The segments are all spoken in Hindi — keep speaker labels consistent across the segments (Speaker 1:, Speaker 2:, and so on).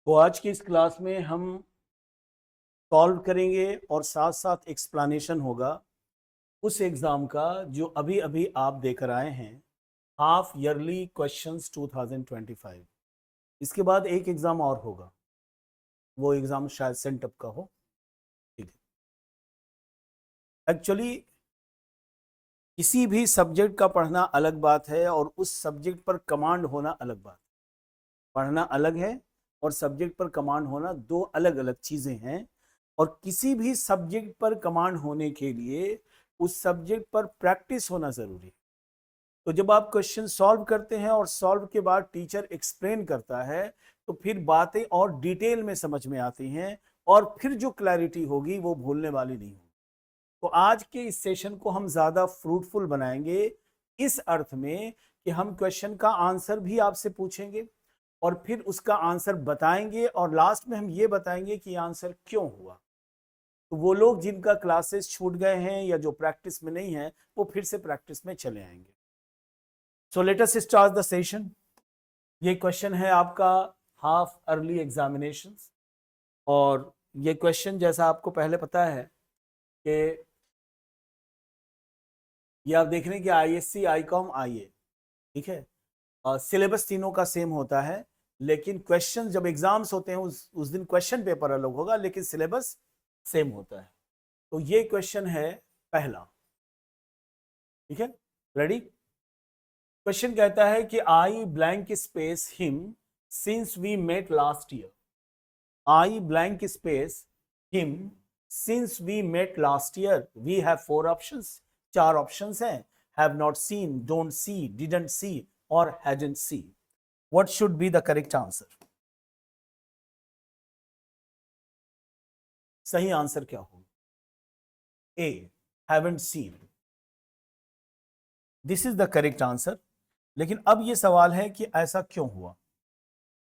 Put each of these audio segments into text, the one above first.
Speaker 1: तो आज की इस क्लास में हम सॉल्व करेंगे और साथ साथ एक्सप्लेनेशन होगा उस एग्ज़ाम का जो अभी अभी आप देकर आए हैं, हाफ ईयरली क्वेश्चंस 2025। इसके बाद एक एग्ज़ाम और होगा, वो एग्ज़ाम शायद सेंटअप का हो। ठीक है, एक्चुअली किसी भी सब्जेक्ट का पढ़ना अलग बात है और उस सब्जेक्ट पर कमांड होना अलग बात है। पढ़ना अलग है और सब्जेक्ट पर कमांड होना दो अलग अलग चीज़ें हैं। और किसी भी सब्जेक्ट पर कमांड होने के लिए उस सब्जेक्ट पर प्रैक्टिस होना ज़रूरी है। तो जब आप क्वेश्चन सॉल्व करते हैं और सॉल्व के बाद टीचर एक्सप्लेन करता है तो फिर बातें और डिटेल में समझ में आती हैं और फिर जो क्लैरिटी होगी वो भूलने वाली नहीं होगी। तो आज के इस सेशन को हम ज़्यादा फ्रूटफुल बनाएंगे इस अर्थ में कि हम क्वेश्चन का आंसर भी आपसे पूछेंगे और फिर उसका आंसर बताएंगे और लास्ट में हम ये बताएंगे कि आंसर क्यों हुआ। तो वो लोग जिनका क्लासेस छूट गए हैं या जो प्रैक्टिस में नहीं है वो फिर से प्रैक्टिस में चले आएंगे। So let us start the session. ये क्वेश्चन है आपका हाफ अर्ली एग्जामिनेशंस और ये क्वेश्चन जैसा आपको पहले पता है कि ये आप देख रहे हैं कि आईएससी, आईकॉम, आईए, ठीक है, सिलेबस तीनों का सेम होता है, लेकिन क्वेश्चन जब एग्जाम्स होते हैं उस दिन क्वेश्चन पेपर अलग होगा लेकिन सिलेबस सेम होता है। तो ये क्वेश्चन है पहला, ठीक है, रेडी। क्वेश्चन कहता है कि I blank space him since we met last year. I blank space him since we met last year. We have four options, चार ऑप्शंस हैं, have not seen, don't see, didn't see और hasn't see. What should be the correct answer? सही आंसर क्या होगा? A, haven't seen. This is the correct answer. लेकिन अब ये सवाल है कि ऐसा क्यों हुआ,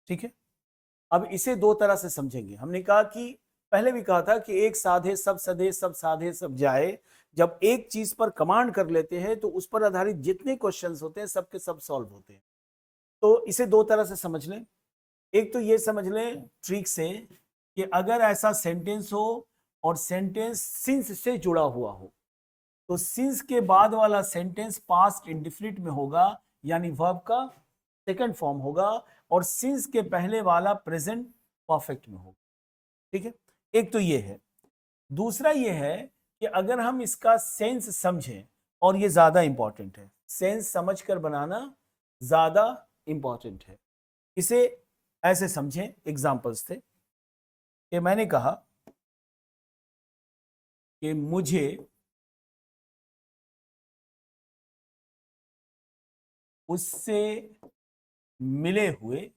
Speaker 1: ठीक है। अब इसे दो तरह से समझेंगे। हमने कहा कि पहले भी कहा था कि एक साधे सब सधे, सब साधे सब जाए। जब एक चीज पर कमांड कर लेते हैं तो उस पर आधारित जितने क्वेश्चंस होते हैं सबके सब सॉल्व होते हैं। तो इसे दो तरह से समझ लें। एक तो ये समझ लें ट्रिक से कि अगर ऐसा सेंटेंस हो और सेंटेंस सिंस से जुड़ा हुआ हो तो सिंस के बाद वाला सेंटेंस पास्ट इंडेफिनिट में होगा, यानी वर्ब का सेकंड फॉर्म होगा, और सिंस के पहले वाला प्रेजेंट परफेक्ट में होगा, ठीक है। एक तो ये है। दूसरा ये है कि अगर हम इसका सेंस समझें, और ये ज्यादा इंपॉर्टेंट है, सेंस समझकर बनाना ज्यादा इंपॉर्टेंट है। इसे ऐसे समझें, एग्जांपल्स थे कि मैंने कहा कि मुझे उससे मिले हुए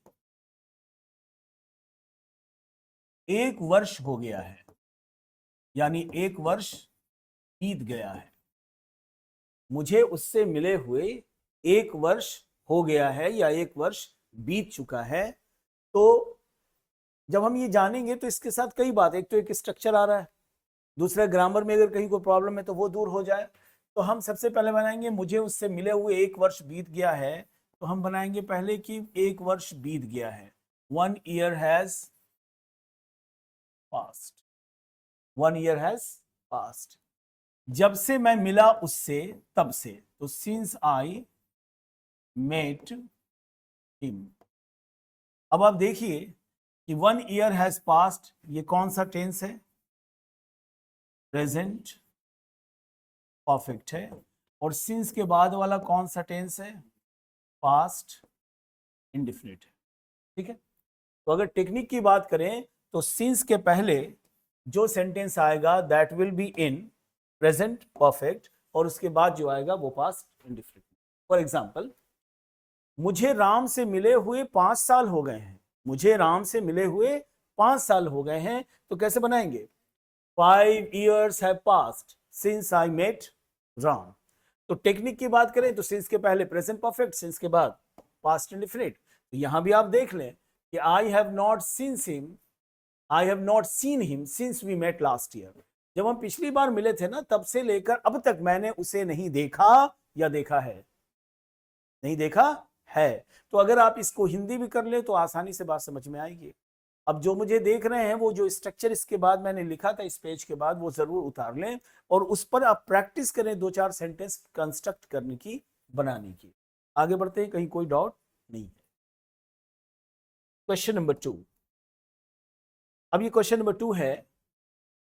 Speaker 1: 1 वर्ष हो गया है, यानी 1 वर्ष बीत गया है। मुझे उससे मिले हुए 1 वर्ष हो गया है या 1 वर्ष बीत चुका है। तो जब हम ये जानेंगे तो इसके साथ कई बात, एक तो एक स्ट्रक्चर आ रहा है, दूसरा ग्रामर में अगर कहीं कोई प्रॉब्लम है तो वो दूर हो जाए। तो हम सबसे पहले बनाएंगे मुझे उससे मिले हुए 1 वर्ष बीत गया है। तो हम बनाएंगे पहले कि 1 वर्ष बीत गया है, 1 year has passed, 1 year has passed। जब से मैं मिला उससे, तब से, तो सिंस आई मेट हिम। अब आप देखिए कि 1 year हैज पास्ट, ये कौन सा टेंस है? प्रेजेंट परफेक्ट है। और सिंस के बाद वाला कौन सा टेंस है? पास्ट इंडेफिनिट है, ठीक है। तो अगर टेक्निक की बात करें तो सिंस के पहले जो सेंटेंस आएगा that will be in present perfect, और उसके बाद जो आएगा वो पास्ट इंडेफिनिट। फॉर एग्जांपल, मुझे राम से मिले हुए 5 साल हो गए हैं। मुझे राम से मिले हुए 5 साल हो गए हैं, तो कैसे बनाएंगे? 5 years have passed since I met Ram. तो टेक्निक की बात करें तो सिंस के पहले प्रेजेंट परफेक्ट, सिंस के बाद पास्ट इंडेफिनिट। तो यहां भी आप देख लें कि I have not seen him since we met last year. जब हम पिछली बार मिले थे ना, तब से लेकर अब तक मैंने उसे नहीं देखा, या देखा है, नहीं देखा है। तो अगर आप इसको हिंदी भी कर ले तो आसानी से बात समझ में आएगी। अब जो मुझे देख रहे हैं वो जो स्ट्रक्चर इसके बाद मैंने लिखा था इस पेज के बाद वो जरूर उतार लें और उस पर आप प्रैक्टिस करें 2-4 सेंटेंस कंस्ट्रक्ट करने की, बनाने की। आगे बढ़ते हैं, कहीं कोई डाउट नहीं है। Question number 2। अब ये क्वेश्चन नंबर 2 है,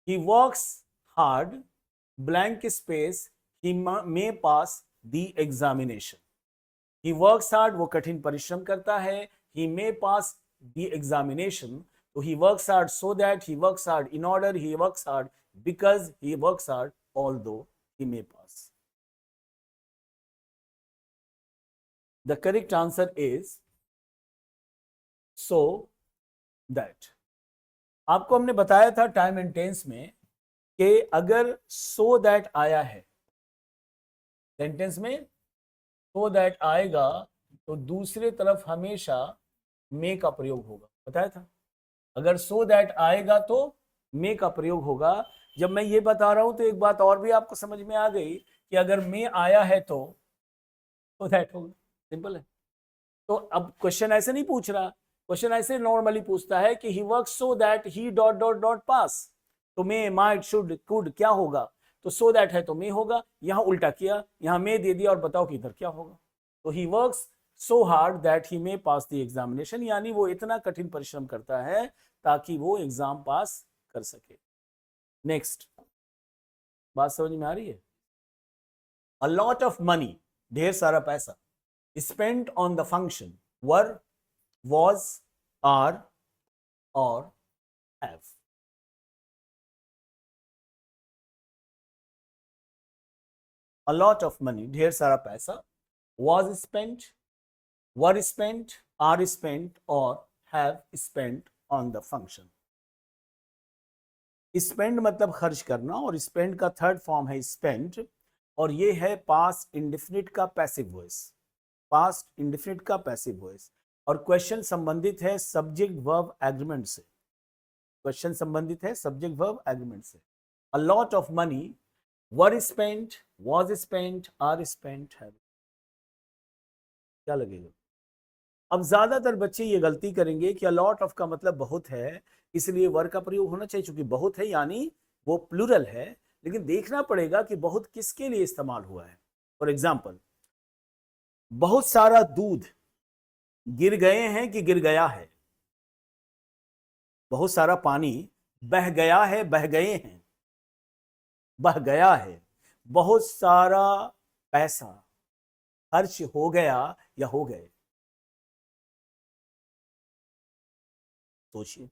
Speaker 1: he works hard blank space he may pass the examination. He works hard, वो कठिन परिश्रम करता है, ही मे पास द एग्जामिनेशन, तो he works hard so that, he works hard in order, he works hard because, he works hard although he may pass. The correct answer is so that. आपको हमने बताया था टाइम एंड टेंस में कि अगर सो दैट आया है सेंटेंस में, सो दैट आएगा तो दूसरे तरफ हमेशा मे का प्रयोग होगा, बताया था। अगर सो दैट आएगा तो मे का प्रयोग होगा। जब मैं ये बता रहा हूं तो एक बात और भी आपको समझ में आ गई कि अगर मे आया है तो सो दैट होगा, सिंपल है। तो अब क्वेश्चन ऐसे नहीं पूछ रहा, क्वेश्चन ऐसे नॉर्मली पूछता है कि he work so that he dot dot dot pass, तो मे माइट शुड कुड क्या होगा, तो सो दैट है तो मे होगा। यहां उल्टा किया, यहां मे दे दिया और बताओ कि इधर क्या होगा। तो he works so hard that he may pass the examination, यानी वो इतना कठिन परिश्रम करता है ताकि वो एग्जाम पास कर सके। नेक्स्ट, बात समझ में आ रही है? अ लॉट ऑफ मनी, ढेर सारा पैसा, spent on the function were, was, are or have। a lot of money, ढेर सारा पैसा, was spent, were spent, are spent or have spent on the function। spend मतलब खर्च करना और spend का थर्ड फॉर्म है spent, और ये है पास्ट इंडेफिनिट का पैसिव वॉइस, पास्ट इंडेफिनिट का पैसिव वॉइस। और क्वेश्चन संबंधित है सब्जेक्ट वर्ब एग्रीमेंट से, क्वेश्चन संबंधित है सब्जेक्ट वर्ब एग्रीमेंट से। a lot of money were spent, was spent, are spent, have। क्या लगेगा? अब ज्यादातर बच्चे ये गलती करेंगे कि a lot of का मतलब बहुत है, इसलिए वर का प्रयोग होना चाहिए, चूंकि बहुत है यानी वो प्लूरल है। लेकिन देखना पड़ेगा कि बहुत किसके लिए इस्तेमाल हुआ है। फॉर एग्जाम्पल, बहुत सारा दूध गिर गए हैं कि गिर गया है, बहुत सारा पानी बह गया है, बह गए हैं, बह गया है। बहुत सारा पैसा खर्च हो गया या हो गए, सोचिए।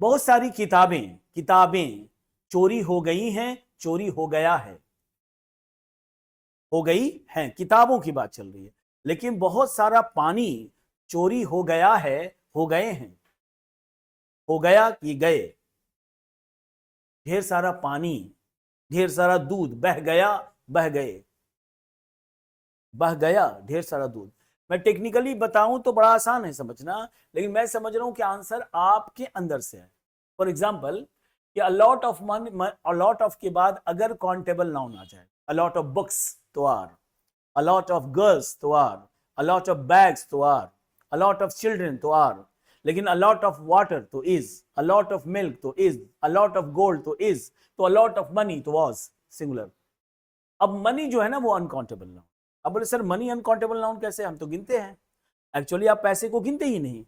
Speaker 1: बहुत सारी किताबें, किताबें चोरी हो गई हैं, चोरी हो गया है, हो गई हैं, किताबों की बात चल रही है। लेकिन बहुत सारा पानी चोरी हो गया है, हो गए हैं, हो गया कि गए। ढेर सारा पानी, ढेर सारा दूध बह गया, बह गए, बह गया ढेर सारा दूध। मैं टेक्निकली बताऊं तो बड़ा आसान है समझना, लेकिन मैं समझ रहा हूं कि आंसर आपके अंदर से है। फॉर एग्जाम्पल, कि अलॉट ऑफ मन, अलॉट ऑफ के बाद अगर काउंटेबल नाउन आ जाए, अलॉट ऑफ बुक्स तो आर, अलॉट ऑफ गर्ल्स तो आर, अलॉट ऑफ बैग्स तो आर, अलॉट ऑफ चिल्ड्रन तो आर, लेकिन अलॉट ऑफ वाटर तो इज, अलॉट ऑफ मिल्क तो इज, अलॉट ऑफ गोल्ड तो इज, तो अलॉट ऑफ मनी तो वॉज, सिंगुलर। अब मनी जो है ना वो अनकाउंटेबल नाउन। अब बोले सर मनी अनकाउंटेबल नाउन कैसे, हम तो गिनते हैं। एक्चुअली आप पैसे को गिनते ही नहीं,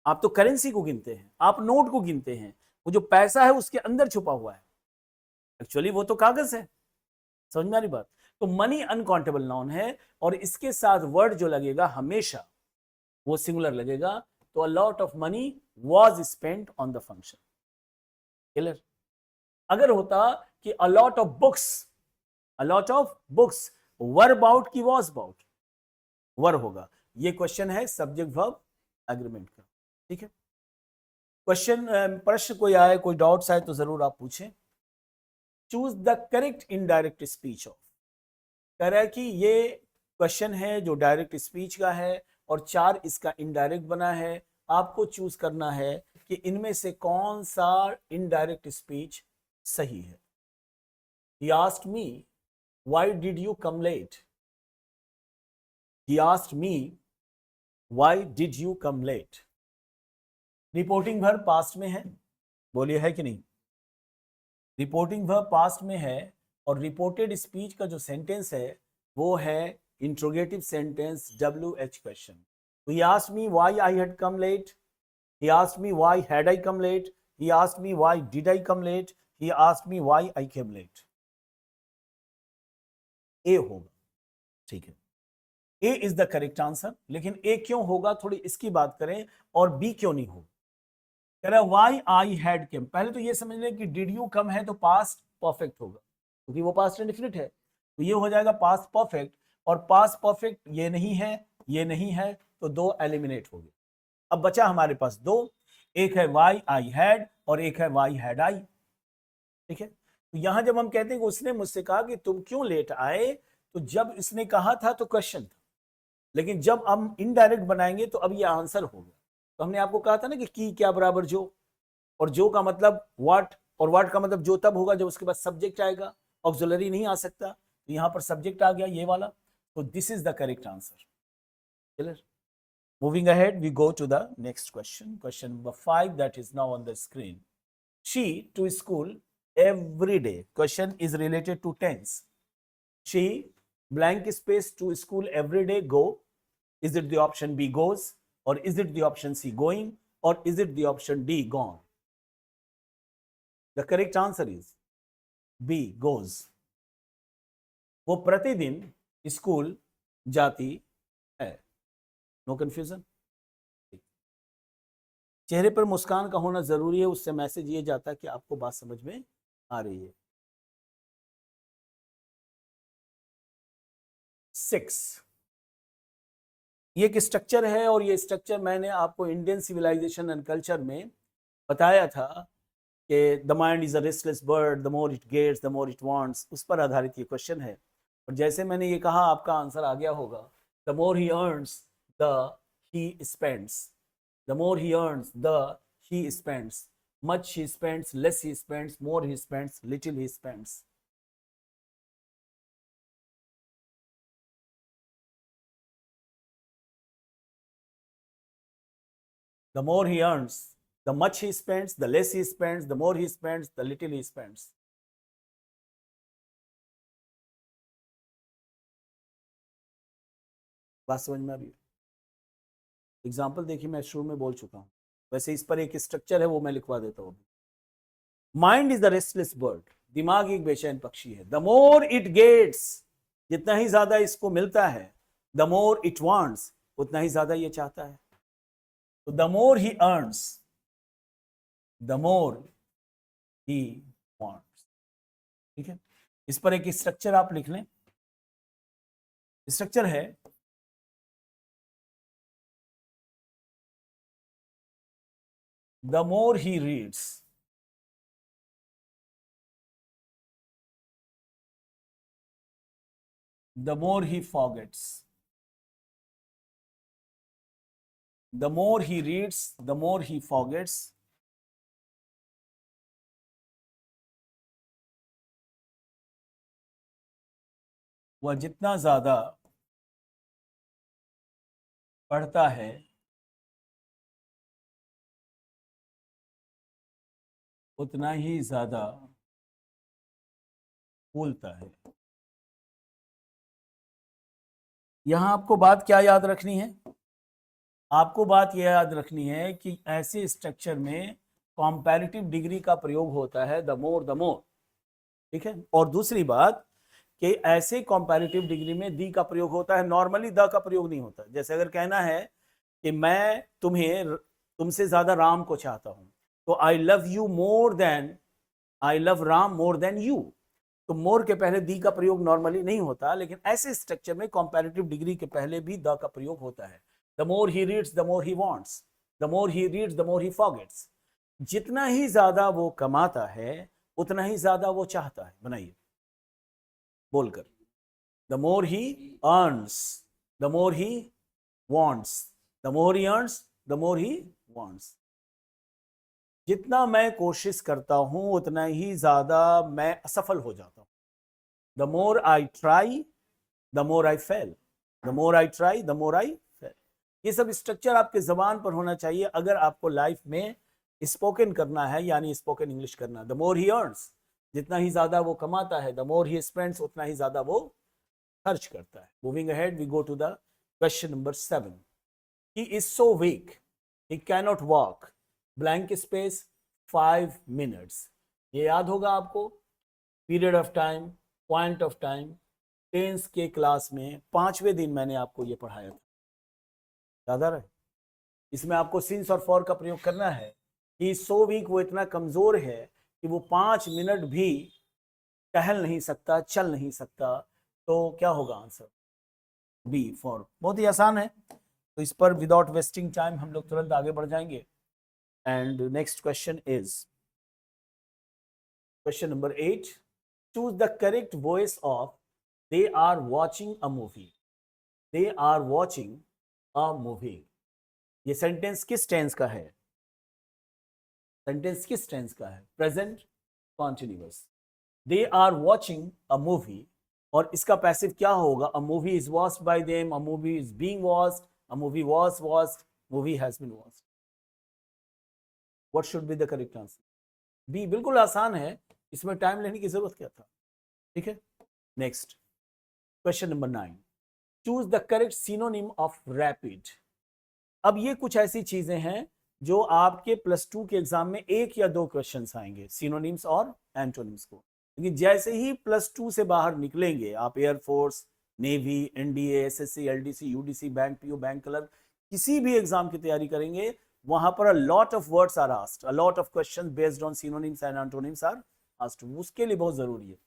Speaker 1: आप तो करेंसी को गिनते हैं, आप नोट को गिनते हैं। वो जो पैसा है उसके अंदर छुपा हुआ है, एक्चुअली वो तो कागज है। समझ में आ रही बात? तो मनी अनकाउंटेबल नाउन है और इसके साथ वर्ड जो लगेगा हमेशा वो सिंगुलर लगेगा। तो अ lot of money was spent on the function. Clear? अगर होता कि अ lot of books, a lot of books were about की वॉज अबाउट, वर होगा। ये क्वेश्चन है सब्जेक्ट वर्ब एग्रीमेंट का। ठीक है, क्वेश्चन प्रश्न कोई आए, कोई डाउट्स आए तो जरूर आप पूछें। Choose the correct indirect speech of, कह रहा है कि ये क्वेश्चन है जो डायरेक्ट स्पीच का है और 4 इसका इनडायरेक्ट बना है। आपको चूज करना है कि इनमें से कौन सा इनडायरेक्ट स्पीच सही है। He asked me, why did you come late? He asked me, why did you come late? Reporting verb past में है, बोलिए है कि नहीं? रिपोर्टिंग वर्ब पास्ट में है और रिपोर्टेड स्पीच का जो सेंटेंस है वो है इंट्रोगेटिव सेंटेंस WH क्वेश्चन. तो he asked me why I had come late, he asked me why had I come late, he asked me why did I come late, he asked me why I came late. ए होगा, ठीक है, ए इज द करेक्ट आंसर. लेकिन ए क्यों होगा, थोड़ी इसकी बात करें, और बी क्यों नहीं होगा. कह रहा है व्हाई आई हैड केम. पहले तो ये समझ लें कि डिड यू कम है तो पास्ट परफेक्ट होगा, क्योंकि वो पास्ट इंडेफिनिट है, तो ये हो जाएगा पास्ट परफेक्ट. और पास्ट परफेक्ट ये नहीं है, ये नहीं है, तो दो एलिमिनेट हो गए. अब बचा हमारे पास दो, एक है वाई आई हैड और एक है वाई हैड आई. ठीक है, तो यहां जब हम कहते हैं कि उसने मुझसे कहा कि तुम क्यों लेट आए, तो जब इसने कहा था तो क्वेश्चन था, लेकिन जब हम इनडायरेक्ट बनाएंगे तो अब ये आंसर होगा. तो हमने आपको कहा था ना कि की क्या बराबर जो, और जो का मतलब व्हाट, और व्हाट का मतलब जो तब होगा जब उसके बाद सब्जेक्ट आएगा, ऑक्सिलरी नहीं आ सकता. तो यहां पर सब्जेक्ट आ गया ये वाला, तो this is the correct answer. Clear? Moving ahead, we go to the next question. Question number 5 that is now on the screen. She to school every day. Question is related to tense. She blank space to school every day go. Is it the option B goes, or is it the option C going, or is it the option D gone? The correct answer is B goes. वो प्रतिदिन स्कूल जाती है. No confusion. चेहरे पर मुस्कान का होना जरूरी है, उससे मैसेज ये जाता है कि आपको बात समझ में आ रही है. 6 ये एक स्ट्रक्चर है, और ये स्ट्रक्चर मैंने आपको इंडियन सिविलाइजेशन एंड कल्चर में बताया था कि the mind is a restless bird, the more it gets the more it wants. उस पर आधारित ये क्वेश्चन है. और जैसे मैंने ये कहा, आपका आंसर आ गया होगा. The more he earns the he spends. The more he earns, the he spends. Much he spends, less he spends, more he spends, little he spends. The more he earns, the much he spends, the less he spends, the more he spends, the little he spends. बात समझ में आ रही है? एग्जाम्पल देखिए, मैं शुरू में बोल चुका हूं. वैसे इस पर एक स्ट्रक्चर है, वो मैं लिखवा देता हूं. Mind is the restless bird. दिमाग एक बेचैन पक्षी है. द मोर इट गेट्स, जितना ही ज्यादा इसको मिलता है, द मोर इट वांट्स, उतना ही ज्यादा ये चाहता है. तो the more he earns, the more he wants. ठीक है, इस पर एक स्ट्रक्चर आप लिख लें. स्ट्रक्चर है the more he reads, the more he forgets. The more he reads, the more he forgets. वह जितना ज्यादा पढ़ता है, उतना ही ज्यादा भूलता है. यहां आपको बात क्या याद रखनी है? आपको बात यह याद रखनी है कि ऐसे स्ट्रक्चर में कंपैरेटिव डिग्री का प्रयोग होता है, द मोर द मोर. ठीक है, और दूसरी बात कि ऐसे कंपैरेटिव डिग्री में दी का प्रयोग होता है, नॉर्मली द का प्रयोग नहीं होता. जैसे अगर कहना है कि मैं तुमसे ज्यादा राम को चाहता हूं, तो I love you more than, I love Ram more than you. तो मोर के पहले दी का प्रयोग नॉर्मली नहीं होता, लेकिन ऐसे स्ट्रक्चर में कंपैरेटिव डिग्री के पहले भी द का प्रयोग होता है. The more he reads the more he wants, the more he reads the more he forgets. जितना ही ज्यादा वो कमाता है, उतना ही ज्यादा वो चाहता है. बनाइए बोलकर. The more he earns, the more he wants, the more he earns, the more he wants. जितना मैं कोशिश करता हूं, उतना ही ज्यादा मैं असफल हो जाता हूं. The more I try, the more I fail, the more I try, the more I fail. ये सब स्ट्रक्चर आपके जबान पर होना चाहिए अगर आपको लाइफ में स्पोकन करना है, यानी स्पोकन इंग्लिश करना। द मोर ही अर्न्स, जितना ही ज्यादा वो कमाता है, द मोर ही स्पेंड्स, उतना ही ज्यादा वो खर्च करता है। Moving ahead, we go to the question number 7। He is so weak he cannot walk blank space 5 minutes. ये याद होगा आपको, period of time, point of time, tense के क्लास में 5वें दिन मैंने आपको ये पढ़ाया था, याद आ रहा है? इसमें आपको सिंस और फॉर का प्रयोग करना है। ही सो वीक, वो इतना कमजोर है कि वो 5 मिनट भी टहल नहीं सकता, चल नहीं सकता। तो क्या होगा आंसर? B, for. बहुत ही आसान है, तो इस पर विदाउट वेस्टिंग टाइम हम लोग तुरंत आगे बढ़ जाएंगे। And next question is question number 8। Choose the correct voice of they are watching a movie. They are watching a movie, ये सेंटेंस किस टेंस का है? सेंटेंस किस टेंस का है? Present continuous. They are watching a movie, और इसका पैसिव क्या होगा? A movie is watched by them, a movie is being watched, a movie was watched, movie has been watched. What should be the correct answer? B, बिल्कुल आसान है, इसमें टाइम लेने की जरूरत क्या था? ठीक है, next question number 9। Choose the correct synonym of rapid. अब ये कुछ ऐसी चीजें हैं जो आपके +2 के एग्जाम में 1 या 2 क्वेश्चन आएंगे, सिनोनिम्स और एंटोनिम्स को। लेकिन जैसे ही +2 से बाहर निकलेंगे आप, air force, navy, NDA, SSC, LDC, UDC, bank PO, bank clerk, किसी भी एग्जाम की तैयारी करेंगे, वहां पर a lot of words are asked, a lot of questions based on synonyms and antonyms are asked. उसके लिए बहुत जरूरी है।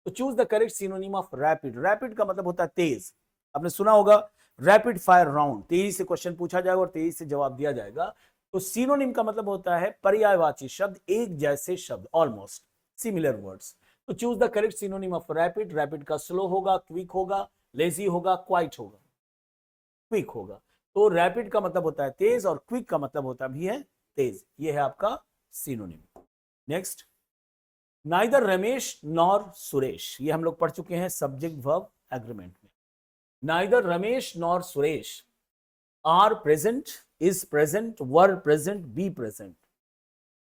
Speaker 1: तो choose the correct synonym of rapid. Rapid का मतलब होता है तेज। आपने सुना होगा रैपिड फायर राउंड, तेजी से क्वेश्चन पूछा जाएगा और तेजी से जवाब दिया जाएगा। तो सिनोनिम का मतलब होता है पर्यायवाची शब्द, एक जैसे शब्द, ऑलमोस्ट सिमिलर वर्ड्स। तो choose the correct synonym of rapid. Rapid का स्लो होगा, क्विक होगा, लेजी होगा, क्वाइट होगा, क्विक होगा। तो रैपिड का मतलब होता है तेज और क्विक का मतलब होता भी है तेज। ये है आपका synonym. Next, neither Ramesh nor Suresh, ये हम लोग पढ़ चुके हैं सब्जेक्ट वर्ब एग्रीमेंट में। Neither Ramesh nor Suresh are present, is present, were present, be present.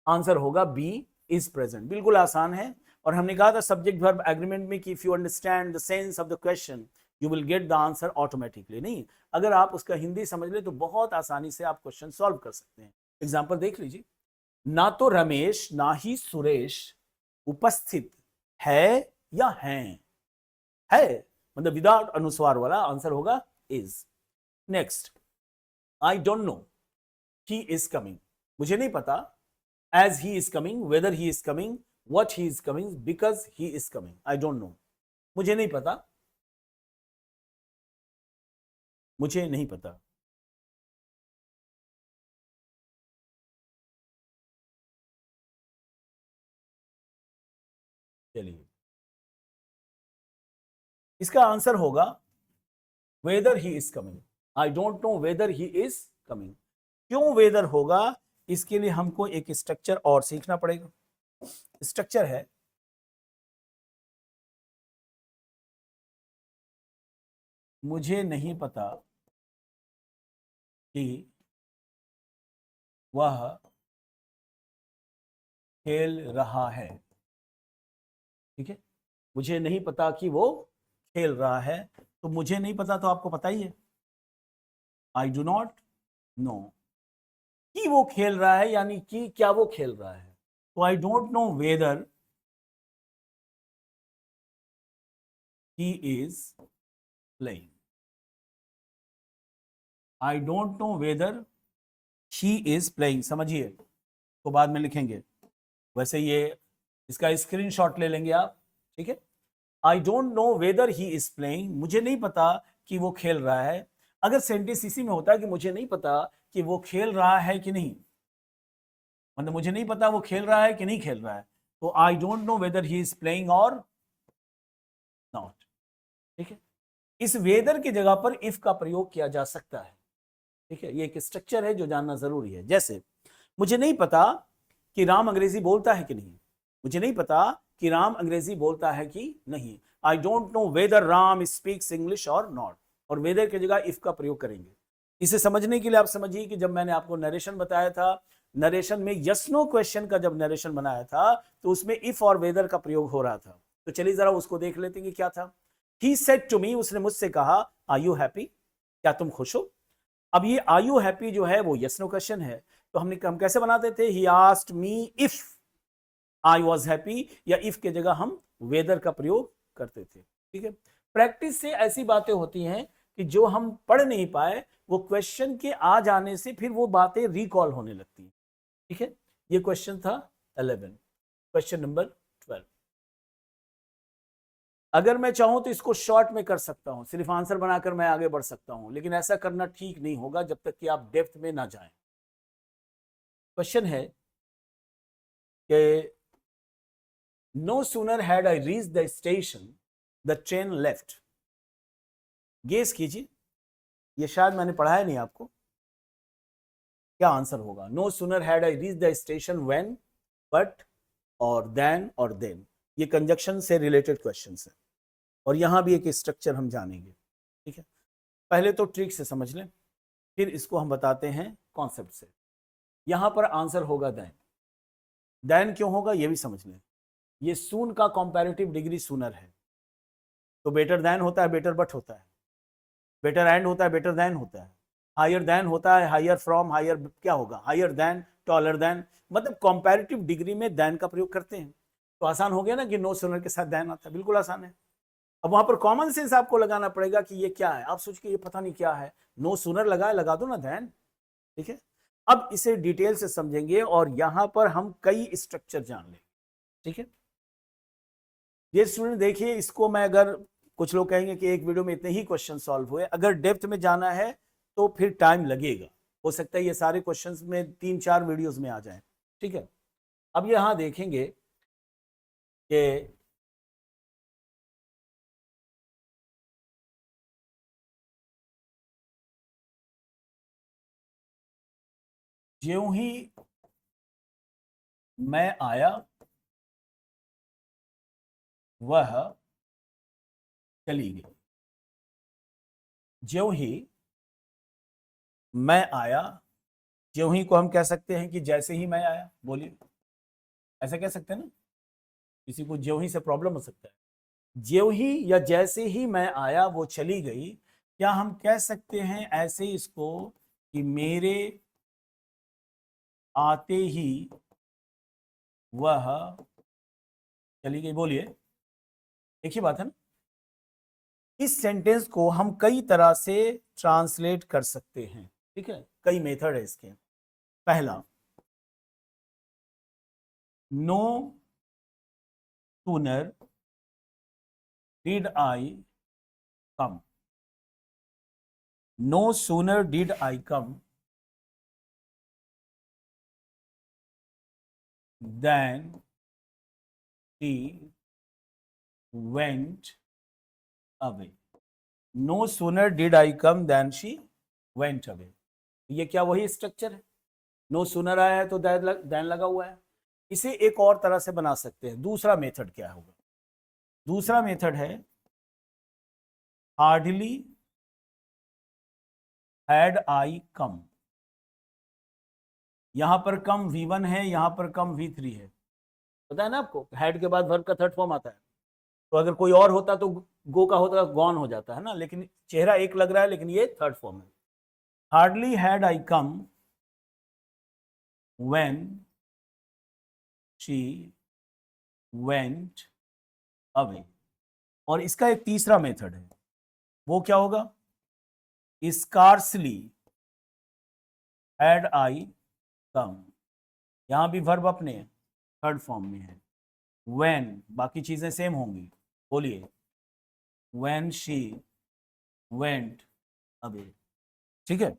Speaker 1: Answer होगा बी, इज प्रेजेंट। बिल्कुल आसान है, और हमने कहा था सब्जेक्ट वर्ब एग्रीमेंट में कि if you understand the sense of the question you will get the answer automatically. नहीं, अगर आप उसका हिंदी समझ ले तो बहुत आसानी से आप क्वेश्चन सॉल्व कर सकते हैं। एग्जाम्पल देख लीजिए, ना तो रमेश ना ही सुरेश उपस्थित है या हैं, है मतलब विदाउट अनुस्वार वाला, आंसर होगा is. Next, I don't know he is coming, मुझे नहीं पता, as he is coming, whether he is coming, what he is coming, because he is coming. I don't know, मुझे नहीं पता, मुझे नहीं पता। चलिए, इसका आंसर होगा weather he is coming. I don't know whether he is coming. क्यों वेदर होगा? इसके लिए हमको एक स्ट्रक्चर और सीखना पड़ेगा। स्ट्रक्चर है, मुझे नहीं पता कि वह खेल रहा है। ठीक है, मुझे नहीं पता कि वो खेल रहा है। तो मुझे नहीं पता तो आपको पता ही है, आई डू नॉट नो कि वो खेल रहा है, यानी कि क्या वो खेल रहा है। तो आई don't know whether he is playing. I don't know whether he is playing, समझिए, तो बाद में लिखेंगे। वैसे ये इसका स्क्रीनशॉट ले लेंगे आप, ठीक है। आई don't know whether he is playing, मुझे नहीं पता कि वो खेल रहा है। अगर सेंटेंस इसी में होता है कि मुझे नहीं पता कि वो खेल रहा है कि नहीं, मतलब मुझे नहीं पता वो खेल रहा है कि नहीं खेल रहा है, तो आई don't know whether he is playing और नॉट। ठीक है, इस वेदर की जगह पर इफ का प्रयोग किया जा सकता है। ठीक है, ये एक स्ट्रक्चर है जो जानना जरूरी है। जैसे मुझे नहीं पता कि राम अंग्रेजी बोलता है कि नहीं, मुझे नहीं पता कि राम अंग्रेजी बोलता है कि नहीं। आई don't know whether Ram speaks English और नॉट, और वेदर की जगह इफ का प्रयोग करेंगे। इसे समझने के लिए आप समझिए कि जब मैंने आपको नरेशन बताया था, नरेशन में यस नो क्वेश्चन का जब नरेशन बनाया था तो उसमें इफ और वेदर का प्रयोग हो रहा था। तो चलिए जरा उसको देख लेते हैं कि क्या था। ही सेड टू मी, उसने मुझसे कहा, आर यू हैप्पी, क्या तुम खुश हो। अब ये आर यू हैप्पी जो है वो यस नो क्वेश्चन है, तो हम कैसे बनाते थे, he asked me if I was happy, या इफ के जगह हम वेदर का प्रयोग करते थे। ठीक है, प्रैक्टिस से ऐसी बातें होती हैं कि जो हम पढ़ नहीं पाए वो क्वेश्चन के आ जाने से फिर वो बातें रिकॉल होने लगती हैं। ठीक है, ये क्वेश्चन था 11। क्वेश्चन नंबर 12, अगर मैं चाहूं तो इसको शॉर्ट में कर सकता हूं, सिर्फ आंसर बनाकर मैं आगे बढ़ सकता हूं, लेकिन ऐसा करना ठीक नहीं होगा जब तक कि आप डेप्थ में ना जाएं। क्वेश्चन है कि no sooner had I reach the station the train left. Guess कीजिए, ये शायद मैंने पढ़ाया नहीं आपको, क्या आंसर होगा। No sooner had I reach the station when, but, और देन और देन, ये कंजक्शन से रिलेटेड क्वेश्चन है और यहां भी एक स्ट्रक्चर हम जानेंगे। ठीक है, पहले तो ट्रिक से समझ लें, फिर इसको हम बताते हैं कॉन्सेप्ट से। यहां पर आंसर होगा देन। देन क्यों होगा ये भी समझ लें। ये सून का कंपैरेटिव डिग्री सूनर है, तो बेटर देन होता है, बेटर बट होता है, बेटर एंड होता है, बेटर देन होता है, हायर देन होता है, हायर फ्रॉम, हायर क्या होगा, हायर देन, टॉलर देन, मतलब कंपैरेटिव डिग्री में देन का प्रयोग करते हैं। तो आसान हो गया ना कि नो सूनर के साथ देन आता है, बिल्कुल आसान है। अब वहां पर कॉमन सेंस आपको लगाना पड़ेगा कि ये क्या है। आप सोच के ये पता नहीं क्या है, नो सूनर लगा दो ना देन। ठीक है, अब इसे डिटेल से समझेंगे और यहां पर हम कई स्ट्रक्चर जान लेंगे। ठीक है, ये स्टूडेंट देखिए, इसको मैं अगर, कुछ लोग कहेंगे कि एक वीडियो में इतने ही क्वेश्चन सॉल्व हुए, अगर डेप्थ में जाना है तो फिर टाइम लगेगा, हो सकता है ये सारे क्वेश्चंस में 3-4 वीडियोस में आ जाएं। ठीक है, अब यहां देखेंगे कि ज्यों ही मैं आया वह चली गई। ज्यों ही मैं आया, ज्यों ही को हम कह सकते हैं कि जैसे ही मैं आया, बोलिए, ऐसा कह सकते हैं ना, किसी को ज्यों ही से प्रॉब्लम हो सकता है। ज्यों ही या जैसे ही मैं आया वो चली गई, क्या हम कह सकते हैं ऐसे इसको कि मेरे आते ही वह चली गई, बोलिए, एक ही बात है ना। इस सेंटेंस को हम कई तरह से ट्रांसलेट कर सकते हैं। ठीक है, कई मेथड है इसके। पहला, no sooner did I come, no sooner did I come then she went away. No sooner did I come then she went away, ये क्या वही स्ट्रक्चर है। नो सूनर आया है तो देन लगा हुआ है। इसे एक और तरह से बना सकते हैं। दूसरा मेथड क्या होगा, दूसरा मेथड है हार्डली हैड आई कम। यहां पर कम V1 है, यहां पर कम V3 है, पता है ना आपको, हैड के बाद वर्ब का थर्ड फॉर्म आता है। तो अगर कोई और होता तो गो का होता, गॉन हो जाता है ना, लेकिन चेहरा एक लग रहा है, लेकिन ये थर्ड फॉर्म है। Hardly had I come when she went away. और इसका एक तीसरा मेथड है, वो क्या होगा, स्कार्सली हैड आई कम, यहां भी वर्ब अपने थर्ड फॉर्म में है, व्हेन बाकी चीजें सेम होंगी, बोलिए, व्हेन शी वेंट अवे। ठीक है,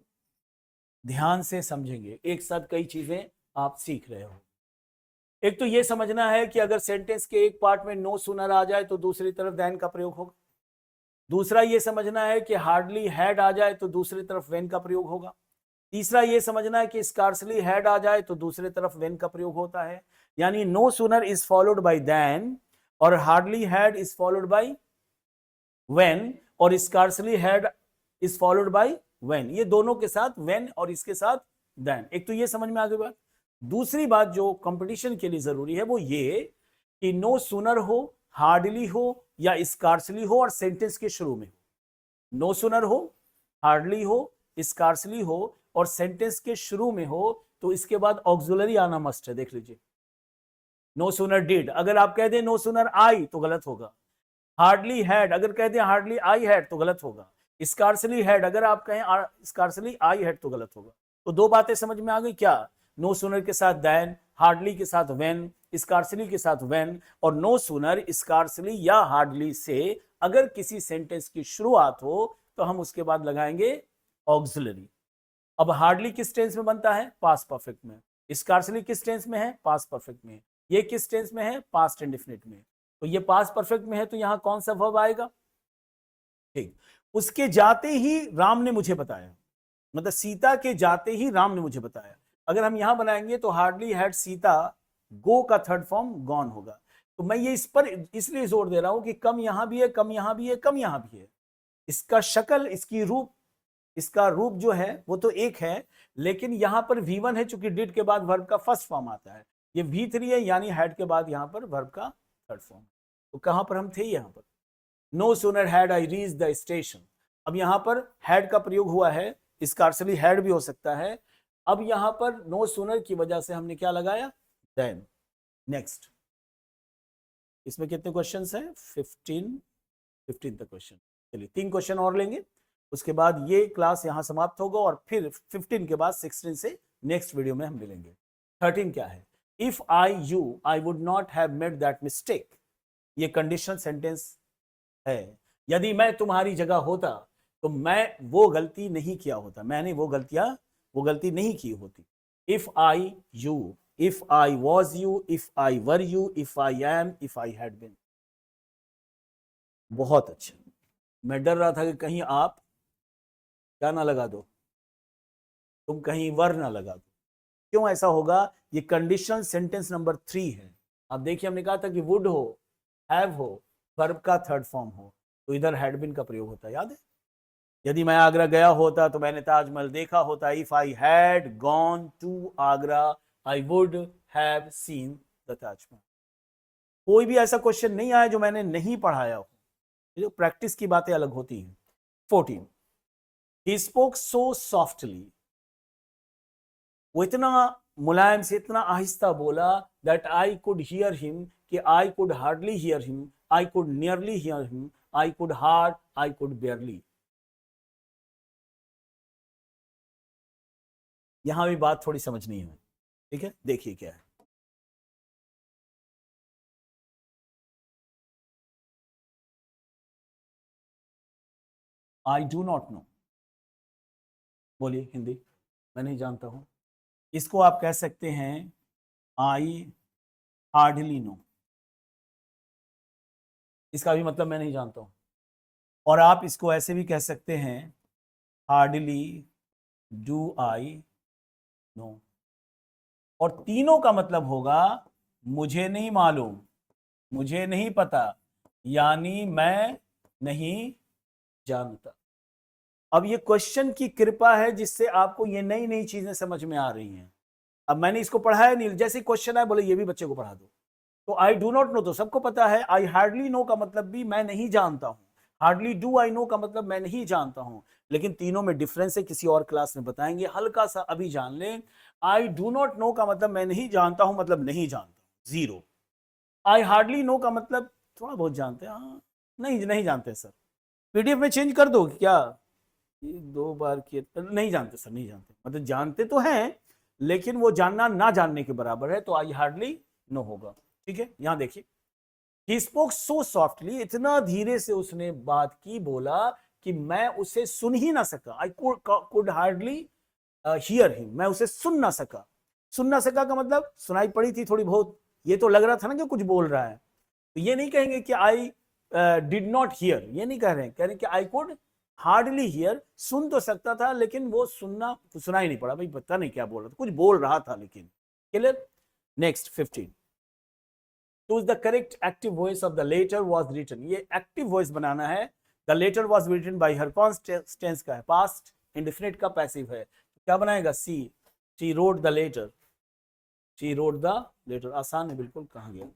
Speaker 1: ध्यान से समझेंगे, एक साथ कई चीजें आप सीख रहे हो। एक तो ये समझना है कि अगर सेंटेंस के एक पार्ट में नो सूनर आ जाए तो दूसरी तरफ देन का प्रयोग होगा। दूसरा ये समझना है कि हार्डली हैड आ जाए तो दूसरी तरफ वेन का प्रयोग होगा। तीसरा ये समझना है कि स्कार्सली हैड आ जाए तो दूसरी तरफ वेन का प्रयोग होता है। यानी no sooner is followed by then और hardly had is followed by when और scarcely had is followed by when, ये दोनों के साथ व्हेन और इसके साथ देन। एक तो ये समझ में आ गई बात। दूसरी बात जो कंपटीशन के लिए जरूरी है वो ये कि नो सूनर हो, हार्डली हो या स्कार्सली हो और सेंटेंस के शुरू में हो। नो सूनर हो, हार्डली हो, स्कार्सली हो और सेंटेंस के शुरू में हो, तो इसके बाद ऑक्सिलरी आना मस्ट है। देख लीजिए, नो सूनर डिड, अगर आप कह दें नो सूनर आई तो गलत होगा। हार्डली हैड, अगर कह दें हार्डली आई हैड तो गलत होगा। स्कार्सली हैड, अगर आप कहें स्कार्सली आई हैड तो गलत होगा। तो दो बातें समझ में आ गई क्या? नो सूनर के साथ देन, हार्डली के साथ व्हेन, स्कार्सली के साथ व्हेन, और नो सूनर, स्कार्सली या हार्डली से अगर किसी सेंटेंस की शुरुआत हो तो हम उसके बाद लगाएंगे ऑक्सिलरी। अब हार्डली किस टेंस में बनता है? पास्ट परफेक्ट में। स्कार्सली किस टेंस में है? पास्ट परफेक्ट में। ये किस टेंस में है? पास्ट इंडेफिनिट में। तो ये पास्ट परफेक्ट में है तो यहां कौन सा वर्ब आएगा? ठीक, उसके जाते ही राम ने मुझे बताया, मतलब सीता के जाते ही राम ने मुझे बताया। अगर हम यहां बनाएंगे तो हार्डली हैड सीता, गो का थर्ड फॉर्म गॉन होगा। तो मैं ये इस पर इसलिए जोर दे रहा हूं कि कम यहां भी है, कम यहां भी है, कम यहां भी है। इसका शक्ल, इसकी रूप, इसका रूप जो है वो तो एक है, लेकिन यहां पर V1 है चूंकि डिड के बाद वर्ब का फर्स्ट फॉर्म आता है। ये V3 है यानी हैड के बाद यहां पर वर्ब का थर्ड फॉर्म। तो कहां पर हम थे? यहां पर no sooner had I reach the station. अब यहां पर हैड का प्रयोग हुआ है, स्कार्सली हैड भी हो सकता है। अब यहां पर नो सूनर की वजह से हमने क्या लगाया? देन। नेक्स्ट, इसमें कितने क्वेश्चंस हैं? 15 तक क्वेश्चन। चलिए 3 क्वेश्चन और लेंगे, उसके बाद ये क्लास यहां समाप्त होगा और फिर 15 के बाद 16 से नेक्स्ट वीडियो में हम मिलेंगे। 13 क्या है? If I you I would not have made that mistake. ये कंडीशनल सेंटेंस है। यदि मैं तुम्हारी जगह होता तो मैं वो गलती नहीं किया होता, मैंने वो गलती नहीं की होती। If I you, if I was you, if I were you, if I am, if I had been. बहुत अच्छा। मैं डर रहा था कि कहीं आप क्या ना लगा दो, तुम कहीं वर ना लगा दो। क्यों ऐसा होगा? ये कंडीशनल सेंटेंस नंबर 3 है। अब देखिए, हमने कहा था कि वुड हो, हैव हो, वर्ब का थर्ड फॉर्म हो, तो इधर हैड बीन का प्रयोग होता है, याद है? यदि मैं आगरा गया होता तो मैंने ताजमहल देखा होता। If I had gone to Agra I would have seen the Taj Mahal. कोई भी ऐसा क्वेश्चन नहीं आया जो मैंने नहीं पढ़ाया हो। जो प्रैक्टिस की बातें अलग होती हैं। 14, he spoke so softly, वो इतना मुलायम से, इतना आहिस्ता बोला, that I could hear him, कि I could hardly hear him, I could nearly hear him, I could hard, I could barely. यहां भी बात थोड़ी समझनी है, ठीक है? देखिए क्या है। आई डू नॉट नो, बोलिए हिंदी। मैं नहीं जानता हूं। इसको आप कह सकते हैं आई हार्डली नो, इसका भी मतलब मैं नहीं जानता हूं। और आप इसको ऐसे भी कह सकते हैं हार्डली डू आई नो, और तीनों का मतलब होगा मुझे नहीं मालूम, मुझे नहीं पता, यानी मैं नहीं जानता। अब ये क्वेश्चन की कृपा है जिससे आपको ये नई नई चीजें समझ में आ रही हैं। अब मैंने इसको पढ़ाया नहीं, जैसे क्वेश्चन है बोले ये भी बच्चे को पढ़ा दो। तो आई डू नॉट नो तो सबको पता है। आई हार्डली नो का मतलब भी मैं नहीं जानता हूं। हार्डली डू आई नो का मतलब मैं नहीं जानता हूं। लेकिन तीनों में डिफरेंस है, किसी और क्लास में बताएंगे, हल्का सा अभी जान लें। आई डू नॉट नो का मतलब मैं नहीं जानता हूं, मतलब नहीं जानता, जीरो। आई हार्डली नो का मतलब थोड़ा बहुत जानते हैं, हाँ नहीं नहीं जानते सर। पीडीएफ में चेंज कर दो क्या? ये 2 बार किए, नहीं जानते सर, नहीं जानते, मतलब जानते तो हैं लेकिन वो जानना ना जानने के बराबर है। तो आई हार्डली नो होगा, ठीक है? यहां देखिए, ही स्पोक सो सॉफ्टली, इतना धीरे से उसने बात की, बोला कि मैं उसे सुन ही ना सका। आई कुड हार्डली हियर हिम, मैं उसे सुन ना सका। सुन ना सका का मतलब सुनाई पड़ी थी थोड़ी बहुत, ये तो लग रहा था ना कि कुछ बोल रहा है। तो ये नहीं कहेंगे कि आई डिड नॉट हियर, ये नहीं कह रहे हैं, कह रहे हैं कि आई कुड हार्डली हियर, सुन तो सकता था लेकिन वो सुनाई नहीं पड़ा। भाई पता नहीं क्या बोल रहा था, कुछ बोल रहा था लेकिन। Clear? Next 15, choose the correct active voice of the letter was written. ये एक्टिव वॉइस बनाना है। The letter was written by her, कौन टेंस का है? पास्ट। इंडेफिनिट का पैसिव है, क्या बनाएगा? She wrote the letter, she wrote the letter, आसान है बिल्कुल, कहाँ गया?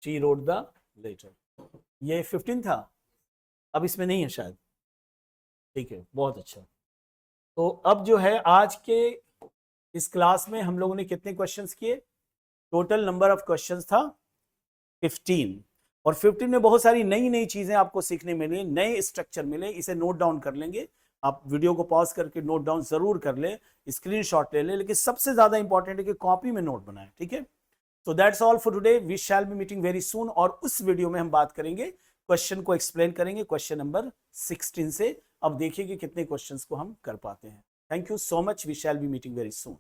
Speaker 1: She wrote the letter. ये 15 था, अब इसमें नहीं है शायद, ठीक है, बहुत अच्छा। तो अब जो है आज के इस क्लास में हम लोगों ने कितने क्वेश्चंस किए? टोटल नंबर ऑफ क्वेश्चंस था 15, और 15 में बहुत सारी नई नई चीजें आपको सीखने मिली, नए स्ट्रक्चर मिले, इसे नोट डाउन कर लेंगे आप, वीडियो को पॉज करके नोट डाउन जरूर कर ले, स्क्रीनशॉट ले ले, लेकिन सबसे ज्यादा इंपॉर्टेंट है कि कॉपी में नोट बनाए, ठीक है? So that's all for today. We shall be meeting very soon. और उस वीडियो में हम बात करेंगे, क्वेश्चन को एक्सप्लेन करेंगे क्वेश्चन नंबर 16 से। अब देखिए कि कितने क्वेश्चंस को हम कर पाते हैं। Thank you so much. We shall be meeting very soon.